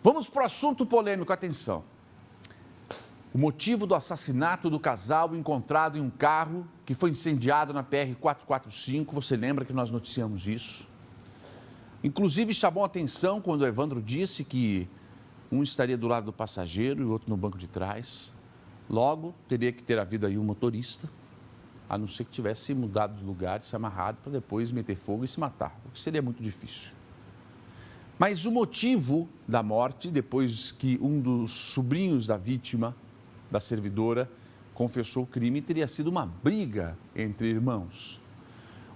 Vamos para o assunto polêmico, atenção. O motivo do assassinato do casal encontrado em um carro que foi incendiado na PR-445, você lembra que nós noticiamos isso? Inclusive chamou a atenção quando o Evandro disse que um estaria do lado do passageiro e o outro no banco de trás. Logo, teria que ter havido aí um motorista, a não ser que tivesse mudado de lugar, se amarrado para depois meter fogo e se matar, o que seria muito difícil. Mas o motivo da morte, depois que um dos sobrinhos da vítima, da servidora, confessou o crime, teria sido uma briga entre irmãos.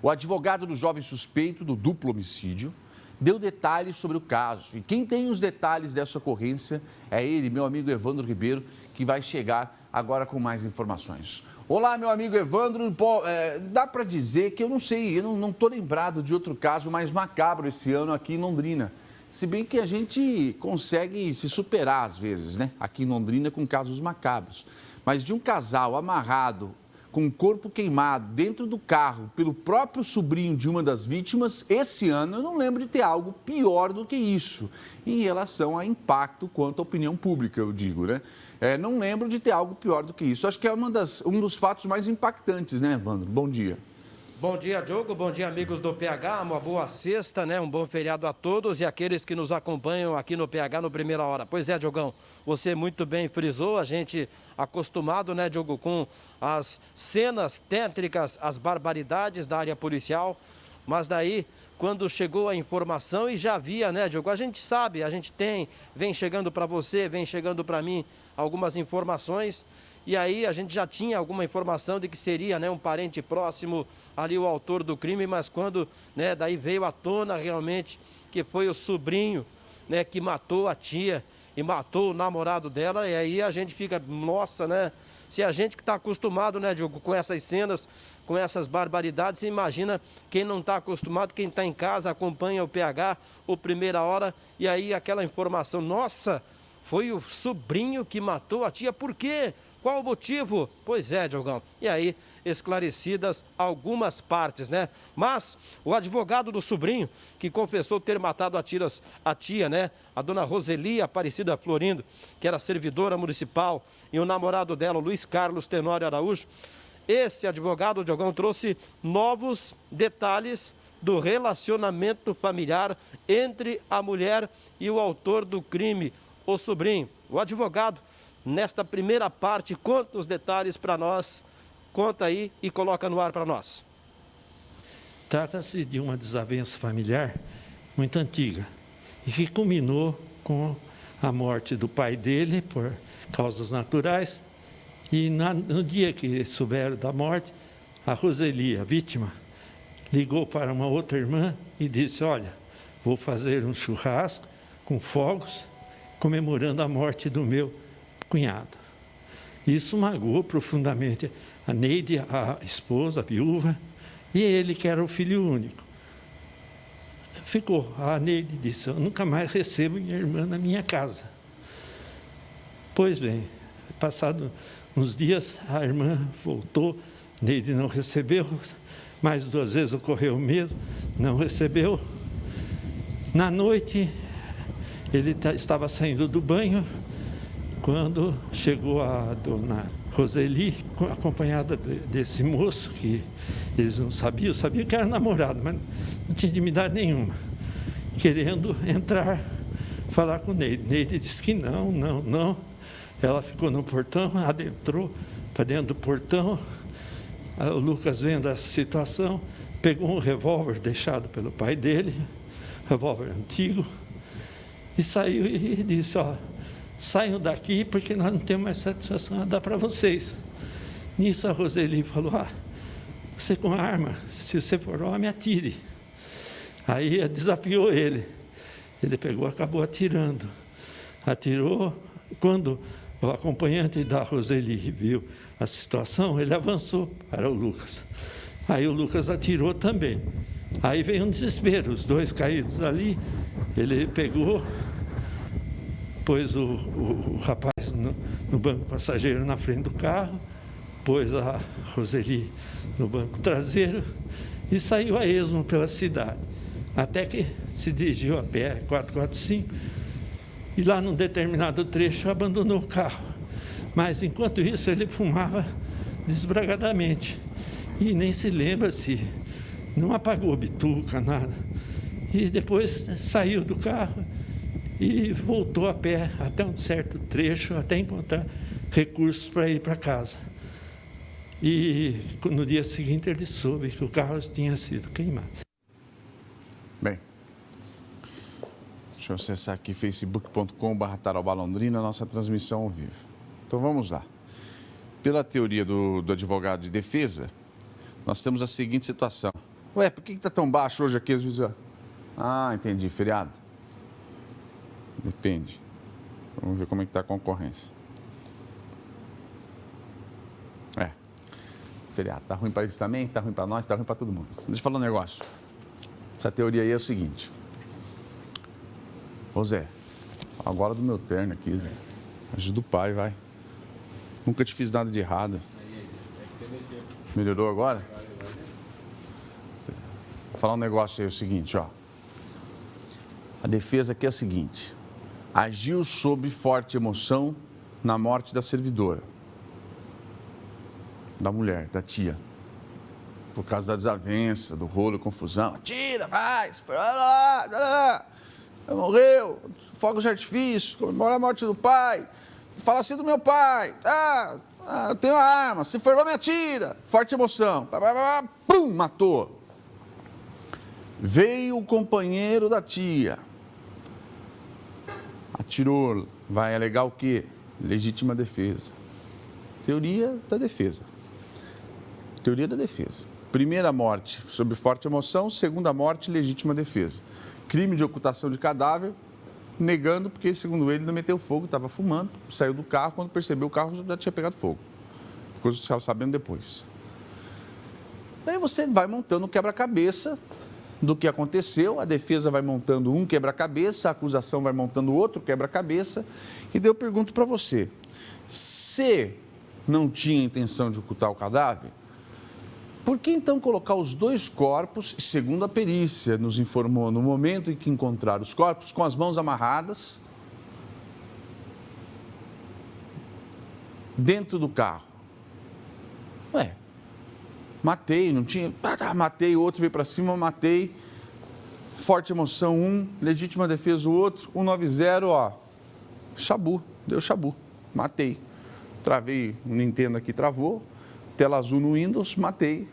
O advogado do jovem suspeito do duplo homicídio deu detalhes sobre o caso. E quem tem os detalhes dessa ocorrência é ele, meu amigo Evandro Ribeiro, que vai chegar agora com mais informações. Olá, meu amigo Evandro. Dá para dizer que eu não sei, eu não estou lembrado de outro caso mais macabro esse ano aqui em Londrina. Se bem que a gente consegue se superar às vezes, né? Aqui em Londrina com casos macabros. Mas de um casal amarrado, com o corpo queimado dentro do carro pelo próprio sobrinho de uma das vítimas, esse ano eu não lembro de ter algo pior do que isso, em relação a impacto quanto à opinião pública, eu digo, né? Não lembro de ter algo pior do que isso. Acho que é um dos fatos mais impactantes, né, Evandro? Bom dia. Bom dia, Diogo. Bom dia, amigos do PH. Uma boa sexta, né? Um bom feriado a todos e aqueles que nos acompanham aqui no PH no Primeira Hora. Pois é, Diogão, você muito bem frisou, a gente acostumado, né, Diogo, com as cenas tétricas, as barbaridades da área policial, mas daí, quando chegou a informação e já havia, né, Diogo, a gente sabe, a gente vem chegando para você, vem chegando para mim algumas informações. E aí a gente já tinha alguma informação de que seria, né, um parente próximo ali o autor do crime, mas quando, né, daí veio à tona realmente que foi o sobrinho, né, que matou a tia e matou o namorado dela, e aí a gente fica, nossa, né, se a gente que está acostumado, né, Diogo, com essas cenas, com essas barbaridades, você imagina quem não está acostumado, quem está em casa, acompanha o PH, o Primeira Hora, e aí aquela informação, nossa, foi o sobrinho que matou a tia, por quê? Qual o motivo? Pois é, Diogão. E aí, esclarecidas algumas partes, né? Mas o advogado do sobrinho, que confessou ter matado a tia, né? A dona Roseli Aparecida Florindo, que era servidora municipal, e o namorado dela, o Luiz Carlos Tenório Araújo. Esse advogado, Diogão, trouxe novos detalhes do relacionamento familiar entre a mulher e o autor do crime, o sobrinho. O advogado, nesta primeira parte, conta os detalhes para nós, conta aí e coloca no ar para nós. Trata-se de uma desavença familiar muito antiga e que culminou com a morte do pai dele por causas naturais e no dia que souberam da morte, a Roseli, a vítima, ligou para uma outra irmã e disse, olha, vou fazer um churrasco com fogos comemorando a morte do meu cunhado. Isso magoou profundamente a Neide, a esposa, a viúva, e ele, que era o filho único. A Neide disse, eu nunca mais recebo minha irmã na minha casa. Pois bem, passado uns dias, a irmã voltou, Neide não recebeu, mais 2 vezes ocorreu o mesmo, não recebeu. Na noite, ele estava saindo do banho, quando chegou a dona Roseli, acompanhada desse moço, que eles não sabiam que era namorado, mas não tinha intimidade nenhuma, querendo entrar, falar com Neide. Neide disse que não. Ela ficou no portão, adentrou para dentro do portão. O Lucas, vendo essa situação, pegou um revólver deixado pelo pai dele, revólver antigo, e saiu e disse, ó, saiam daqui porque nós não temos mais satisfação a dar para vocês. Nisso a Roseli falou, você com arma, se você for homem, atire. Aí desafiou ele. Ele pegou, acabou atirando. Atirou, quando o acompanhante da Roseli viu a situação, ele avançou para o Lucas. Aí o Lucas atirou também. Aí veio um desespero, os dois caídos ali, ele pegou, pôs o rapaz no banco passageiro na frente do carro, pôs a Roseli no banco traseiro e saiu a esmo pela cidade. Até que se dirigiu a PR 445 e lá num determinado trecho abandonou o carro. Mas, enquanto isso, ele fumava desbragadamente e nem se lembra se não apagou bituca, nada. E depois saiu do carro e voltou a pé até um certo trecho, até encontrar recursos para ir para casa. E no dia seguinte ele soube que o carro tinha sido queimado. Bem, deixa eu acessar aqui facebook.com/taraubalondrina, nossa transmissão ao vivo. Então vamos lá. Pela teoria do advogado de defesa, nós temos a seguinte situação. Ué, por que está tão baixo hoje aqui as visuais? Ah, entendi, feriado. Depende. Vamos ver como é que está a concorrência. Feriado. Está ruim para eles também, está ruim para nós, está ruim para todo mundo. Deixa eu falar um negócio. Essa teoria aí é o seguinte. Ô Zé, agora do meu terno aqui, Zé. Ajuda do pai, vai. Nunca te fiz nada de errado. Melhorou agora? Vou falar um negócio aí, é o seguinte, ó. A defesa aqui é a seguinte. Agiu sob forte emoção na morte da servidora. Da mulher, da tia. Por causa da desavença, do rolo, confusão. Tira, vai, morreu, fogos de artifício, comemora a morte do pai, fala assim do meu pai, eu tenho a arma, se for me atira, forte emoção, pum, matou. Veio o companheiro da tia, atirou, vai alegar o quê? Legítima defesa. Teoria da defesa. Teoria da defesa. Primeira morte, sob forte emoção. Segunda morte, legítima defesa. Crime de ocultação de cadáver, negando porque, segundo ele, não meteu fogo, estava fumando, saiu do carro, quando percebeu o carro já tinha pegado fogo. Ficou sabendo depois. Daí você vai montando um quebra-cabeça do que aconteceu, a defesa vai montando um quebra-cabeça, a acusação vai montando outro quebra-cabeça, e daí eu pergunto para você, se não tinha intenção de ocultar o cadáver, por que então colocar os dois corpos, segundo a perícia nos informou, no momento em que encontraram os corpos, com as mãos amarradas, dentro do carro? Ué, matei, não tinha... matei, o outro veio para cima, matei, forte emoção um, legítima defesa o outro, 190, ó, chabu, deu chabu, matei. Travei, o Nintendo aqui travou, tela azul no Windows, matei,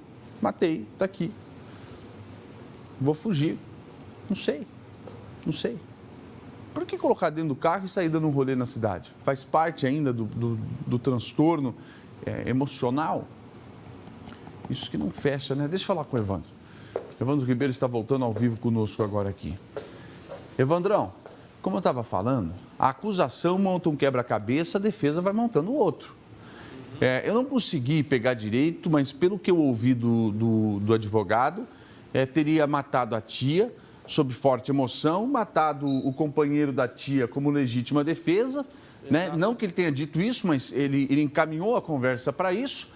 tá aqui. Vou fugir. Não sei. Por que colocar dentro do carro e sair dando um rolê na cidade? Faz parte ainda do transtorno emocional? Isso que não fecha, né? Deixa eu falar com o Evandro. Evandro Ribeiro está voltando ao vivo conosco agora aqui. Evandrão, como eu estava falando, a acusação monta um quebra-cabeça, a defesa vai montando o outro. Eu não consegui pegar direito, mas pelo que eu ouvi do advogado, teria matado a tia sob forte emoção, matado o companheiro da tia como legítima defesa, né? Não que ele tenha dito isso, mas ele encaminhou a conversa para isso.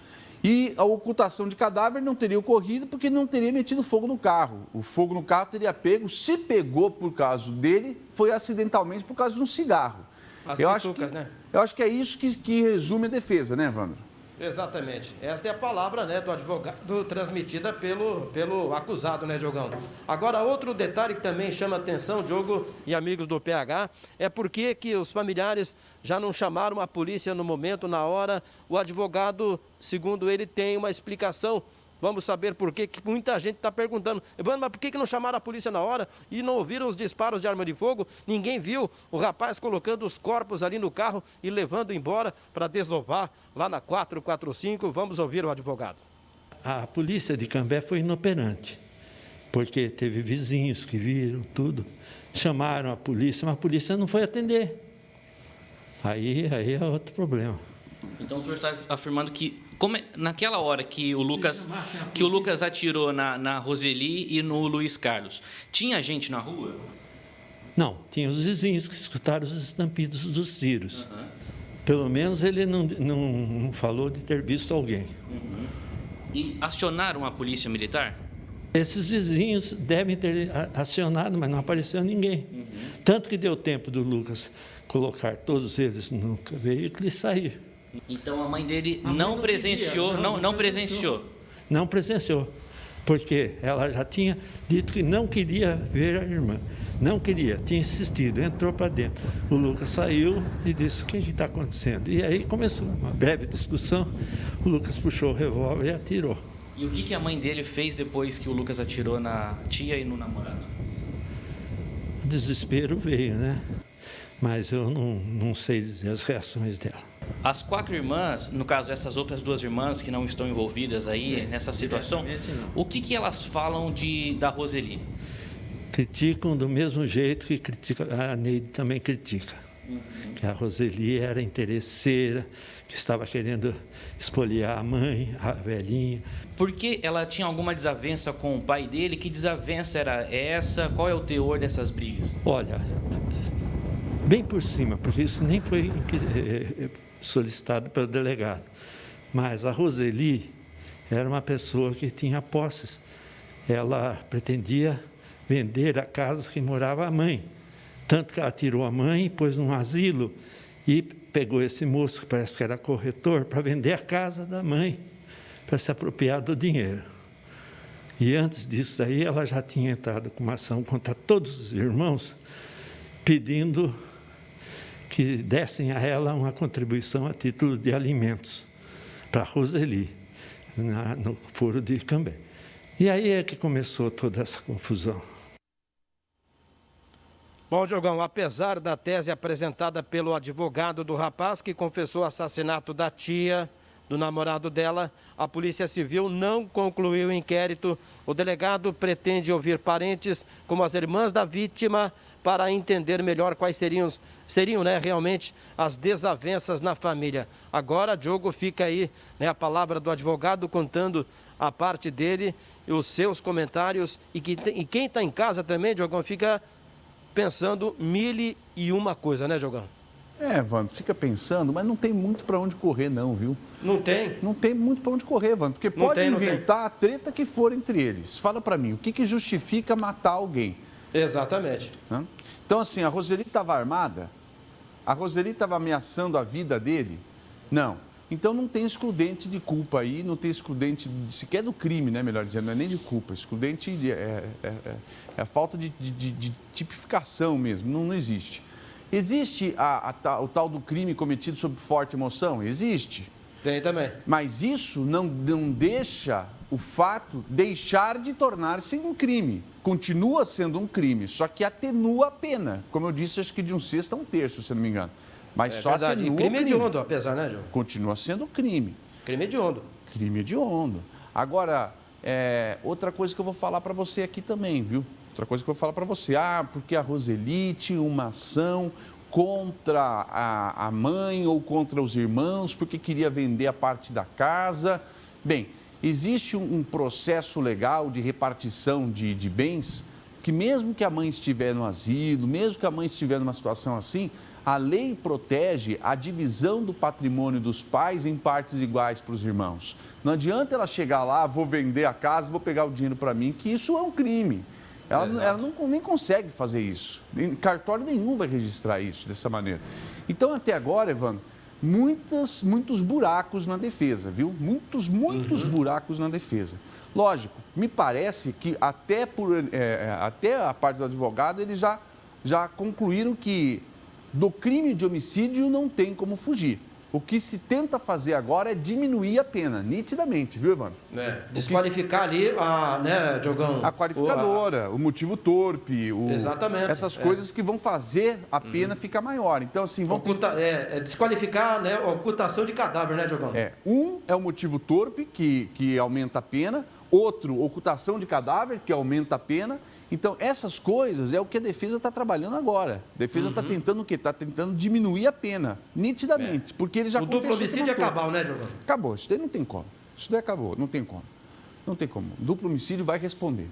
E a ocultação de cadáver não teria ocorrido porque não teria metido fogo no carro. O fogo no carro teria pego, se pegou por causa dele, foi acidentalmente por causa de um cigarro. Eu acho que é isso que resume a defesa, né, Evandro? Exatamente. Essa é a palavra, né, do advogado transmitida pelo acusado, né, Diogão? Agora, outro detalhe que também chama atenção, Diogo e amigos do PH, é porque que os familiares já não chamaram a polícia no momento, na hora. O advogado, segundo ele, tem uma explicação. Vamos saber por que muita gente está perguntando. Evandro, mas por que não chamaram a polícia na hora e não ouviram os disparos de arma de fogo? Ninguém viu o rapaz colocando os corpos ali no carro e levando embora para desovar lá na 445. Vamos ouvir o advogado. A polícia de Cambé foi inoperante, porque teve vizinhos que viram tudo. Chamaram a polícia, mas a polícia não foi atender. Aí é outro problema. Então o senhor está afirmando que naquela hora que o Lucas atirou na Roseli e no Luiz Carlos, tinha gente na rua? Não, tinha os vizinhos que escutaram os estampidos dos tiros. Uhum. Pelo menos ele não falou de ter visto alguém. Uhum. E acionaram a polícia militar? Esses vizinhos devem ter acionado, mas não apareceu ninguém. Tanto que deu tempo do Lucas colocar todos eles no veículo e sair. Então a mãe dele não presenciou, não presenciou. Não presenciou, porque ela já tinha dito que não queria ver a irmã. Não queria, tinha insistido, entrou para dentro. O Lucas saiu e disse: o que está acontecendo? E aí começou uma breve discussão. O Lucas puxou o revólver e atirou. E o que a mãe dele fez depois que o Lucas atirou na tia e no namorado? O desespero veio, né? Mas eu não sei dizer as reações dela. As 4 irmãs, no caso, essas outras 2 irmãs que não estão envolvidas aí nessa situação, o que elas falam da Roseli? Criticam do mesmo jeito que a Neide também critica. Que a Roseli era interesseira, que estava querendo espoliar a mãe, a velhinha. Porque ela tinha alguma desavença com o pai dele? Que desavença era essa? Qual é o teor dessas brigas? Olha, bem por cima, porque isso nem foi solicitado pelo delegado. Mas a Roseli era uma pessoa que tinha posses. Ela pretendia vender a casa que morava a mãe. Tanto que ela tirou a mãe, pôs num asilo e pegou esse moço, que parece que era corretor, para vender a casa da mãe, para se apropriar do dinheiro. E antes disso aí, ela já tinha entrado com uma ação contra todos os irmãos, pedindo que dessem a ela uma contribuição a título de alimentos para a Roseli, no foro de Cambé. E aí é que começou toda essa confusão. Bom, Diogão, apesar da tese apresentada pelo advogado do rapaz que confessou o assassinato da tia, do namorado dela, a Polícia Civil não concluiu o inquérito. O delegado pretende ouvir parentes, como as irmãs da vítima, para entender melhor quais seriam realmente as desavenças na família. Agora, Diogo, fica aí a palavra do advogado contando a parte dele, os seus comentários. E quem está em casa também, Diogão, fica pensando 1001 coisa, né, Diogão? Wando, fica pensando, mas não tem muito para onde correr não, viu? Não tem? Não tem muito para onde correr, Wando, porque pode inventar a treta que for entre eles. Fala para mim, o que justifica matar alguém? Exatamente. Então, assim, a Roseli estava armada? A Roseli estava ameaçando a vida dele? Não. Então, não tem excludente de culpa aí, não tem excludente sequer do crime, né, melhor dizendo, não é nem de culpa. Excludente é a falta de tipificação mesmo, não existe. Existe o tal do crime cometido sob forte emoção? Existe. Tem também. Mas isso não deixa o fato deixar de tornar-se um crime. Continua sendo um crime, só que atenua a pena. Como eu disse, acho que de 1/6 a 1/3, se não me engano. Mas só verdade. atenua E crime o crime. hediondo, apesar, né, Diogo? Continua sendo crime. Crime hediondo. Crime hediondo. Agora, outra coisa que eu vou falar para você aqui também, viu? Outra coisa que eu vou falar para você. Porque a Roseli tinha uma ação contra a mãe ou contra os irmãos, porque queria vender a parte da casa. Bem, existe um processo legal de repartição de bens que mesmo que a mãe estiver no asilo, mesmo que a mãe estiver numa situação assim, a lei protege a divisão do patrimônio dos pais em partes iguais para os irmãos. Não adianta ela chegar lá, vou vender a casa, vou pegar o dinheiro para mim, que isso é um crime. Ela nem consegue fazer isso. Cartório nenhum vai registrar isso dessa maneira. Então, até agora, Evandro, muitos buracos na defesa, viu? Muitos buracos na defesa. Lógico, me parece que até a parte do advogado, eles já concluíram que do crime de homicídio não tem como fugir. O que se tenta fazer agora é diminuir a pena, nitidamente, viu, Evandro? Desqualificar ali, Diogão? A qualificadora, o motivo torpe, exatamente. Essas coisas que vão fazer a pena ficar maior. Então, assim, desqualificar, a ocultação de cadáver, né, Diogão? Um é o motivo torpe, que aumenta a pena. Outro, ocultação de cadáver, que aumenta a pena. Então, essas coisas é o que a defesa está trabalhando agora. A defesa está tentando o quê? Está tentando diminuir a pena, nitidamente. Porque ele já confessou. O duplo homicídio acabou, né, Diogão? Acabou, isso daí não tem como. Isso daí acabou, não tem como. Não tem como. O duplo homicídio vai responder.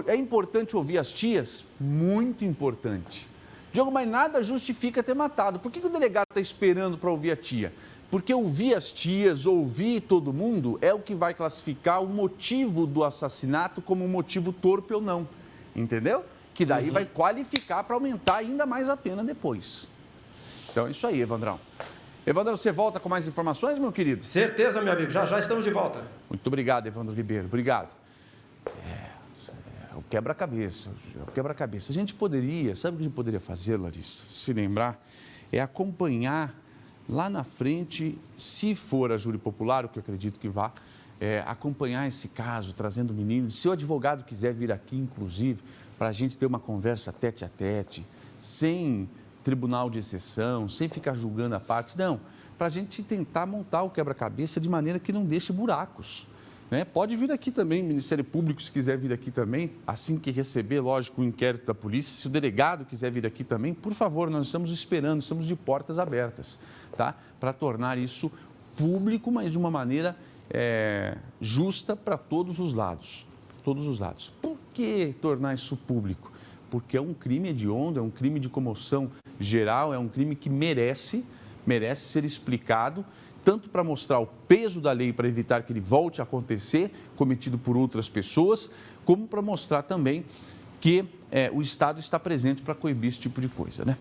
É importante ouvir as tias? Muito importante. Diogo, mas nada justifica ter matado. Por que o delegado está esperando para ouvir a tia? Porque ouvir as tias, ouvir todo mundo é o que vai classificar o motivo do assassinato como um motivo torpe ou não, entendeu? Que daí vai qualificar para aumentar ainda mais a pena depois. Então é isso aí, Evandrão. Evandrão, você volta com mais informações, meu querido? Certeza, meu amigo. Já estamos de volta. Muito obrigado, Evandro Ribeiro. Obrigado. É o quebra-cabeça. É o quebra-cabeça. A gente poderia, sabe o que a gente poderia fazer, Larissa? Se lembrar, é acompanhar lá na frente, se for a júri popular, o que eu acredito que vá, acompanhar esse caso, trazendo o menino. Se o advogado quiser vir aqui, inclusive, para a gente ter uma conversa tete a tete, sem tribunal de exceção, sem ficar julgando a parte, não, para a gente tentar montar o quebra-cabeça de maneira que não deixe buracos. Né? Pode vir aqui também, Ministério Público, se quiser vir aqui também, assim que receber, lógico, o inquérito da polícia, se o delegado quiser vir aqui também, por favor, nós estamos esperando, estamos de portas abertas, tá? Para tornar isso público, mas de uma maneira justa para todos os lados. Todos os lados. Por que tornar isso público? Porque é um crime hediondo, é um crime de comoção geral, é um crime que merece ser explicado, tanto para mostrar o peso da lei para evitar que ele volte a acontecer, cometido por outras pessoas, como para mostrar também que o Estado está presente para coibir esse tipo de coisa, né?